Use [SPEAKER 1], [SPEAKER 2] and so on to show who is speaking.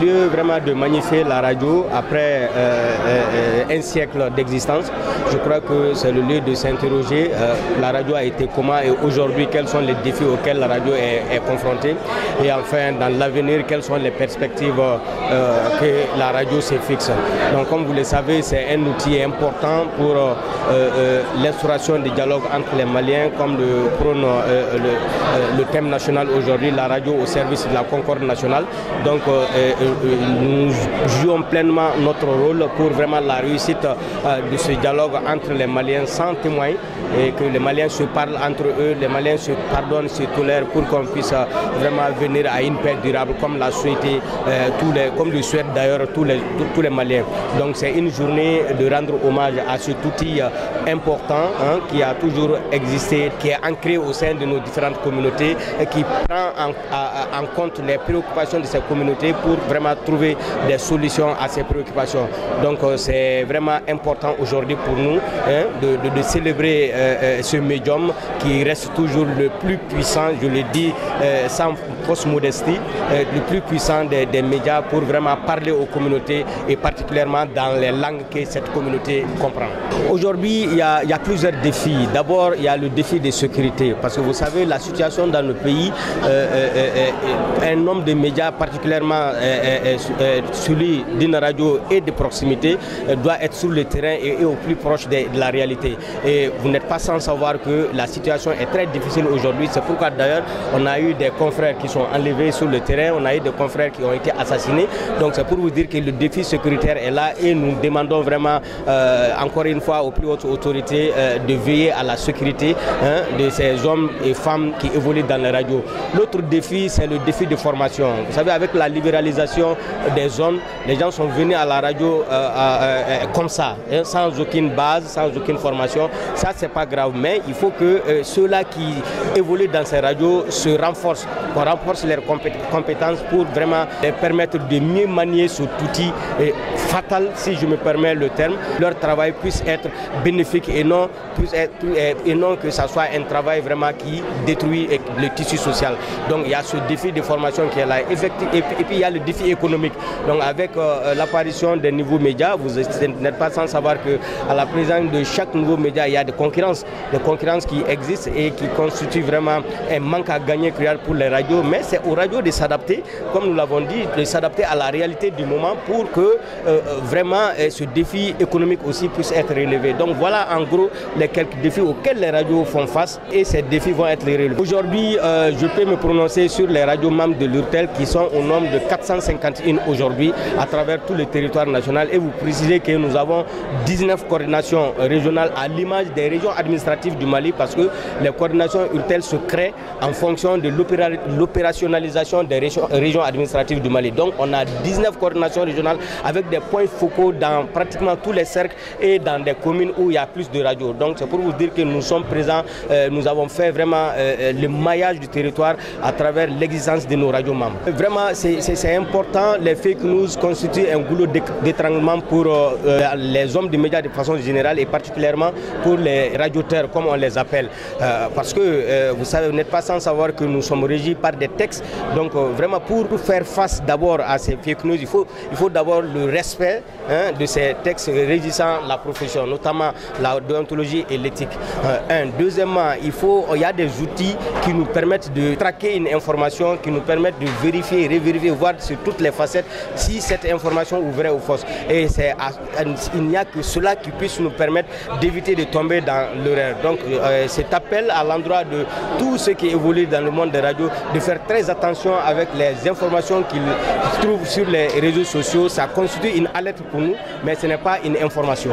[SPEAKER 1] Lieu vraiment de magnifier la radio après un siècle d'existence. Je crois que c'est le lieu de s'interroger. La radio a été comment et aujourd'hui quels sont les défis auxquels la radio est confrontée. Et enfin dans l'avenir quelles sont les perspectives que la radio se fixe. Donc comme vous le savez c'est un outil important pour l'instauration des dialogues entre les Maliens comme le prône le thème national aujourd'hui, la radio au service de la concorde nationale. Donc nous jouons pleinement notre rôle pour vraiment la réussite de ce dialogue entre les Maliens sans témoins et que les Maliens se parlent entre eux, les Maliens se pardonnent, se tolèrent pour qu'on puisse vraiment venir à une paix durable comme l'a souhaité comme le souhaitent d'ailleurs tous les Maliens. Donc c'est une journée de rendre hommage à cet outil important qui a toujours existé, qui est ancré au sein de nos différentes communautés et qui prend en compte les préoccupations de ces communautés pour vraiment trouver des solutions à ces préoccupations. Donc c'est vraiment important aujourd'hui pour nous de célébrer ce médium qui reste toujours le plus puissant, je le dis sans fausse modestie, le plus puissant des médias pour vraiment parler aux communautés et particulièrement dans les langues que cette communauté comprend. Aujourd'hui, il y a plusieurs défis. D'abord, il y a le défi de sécurité parce que vous savez, la situation dans le pays, un nombre de médias particulièrement celui d'une radio et de proximité doit être sur le terrain et au plus proche de la réalité. Et vous n'êtes pas sans savoir que la situation est très difficile aujourd'hui. C'est pourquoi d'ailleurs on a eu des confrères qui sont enlevés sur le terrain, on a eu des confrères qui ont été assassinés. Donc c'est pour vous dire que le défi sécuritaire est là et nous demandons vraiment encore une fois aux plus hautes autorités de veiller à la sécurité de ces hommes et femmes qui évoluent dans les radios. L'autre défi, c'est le défi de formation. Vous savez, avec la libéralisation des zones, les gens sont venus à la radio comme ça, sans aucune base, sans aucune formation. Ça, c'est pas grave, mais il faut que ceux-là qui évoluent dans ces radios se renforcent, qu'on renforce leurs compétences pour vraiment les permettre de mieux manier cet outil fatal, si je me permets le terme. Leur travail puisse être bénéfique et non que ça soit un travail vraiment qui détruit le tissu social. Donc il y a ce défi de formation qui est là. Et puis il y a le défi économique. Donc avec l'apparition des nouveaux médias, vous n'êtes pas sans savoir qu'à la présence de chaque nouveau média, il y a des concurrences qui existent et qui constituent vraiment un manque à gagner cruel pour les radios. Mais c'est aux radios de s'adapter, comme nous l'avons dit, de s'adapter à la réalité du moment pour que vraiment ce défi économique aussi puisse être relevé. Donc voilà en gros les quelques défis auxquels les radios font face et ces défis vont être relevés. Aujourd'hui, je peux me prononcer sur les radios membres de l'URTEL qui sont au nombre de 451 aujourd'hui à travers tout le territoire national et vous précisez que nous avons 19 coordinations régionales à l'image des régions administratives du Mali parce que les coordinations URTEL se créent en fonction de l'opérationnalisation des régions administratives du Mali. Donc on a 19 coordinations régionales avec des points focaux dans pratiquement tous les cercles et dans des communes où il y a plus de radios. Donc c'est pour vous dire que nous sommes présents, nous avons fait vraiment le maillage du territoire à travers l'existence de nos radios membres. Vraiment c'est important, les fake news constituent un goulot d'étranglement pour les hommes de médias de façon générale et particulièrement pour les radioteurs comme on les appelle. Parce que vous savez, vous n'êtes pas sans savoir que nous sommes régis par des textes. Donc vraiment pour faire face d'abord à ces fake news, il faut d'abord le respect de ces textes régissant la profession, notamment la déontologie et l'éthique. Deuxièmement, il y a des outils qui nous permettent de traquer une information, qui nous permettent de vérifier, revérifier, voir sur toutes les facettes si cette information est vraie ou fausse. Et il n'y a que cela qui puisse nous permettre d'éviter de tomber dans l'erreur. Donc cet appel à l'endroit de tous ceux qui évoluent dans le monde des radios, de faire très attention avec les informations qu'ils trouvent sur les réseaux sociaux. Ça constitue une alerte pour nous, mais ce n'est pas une information.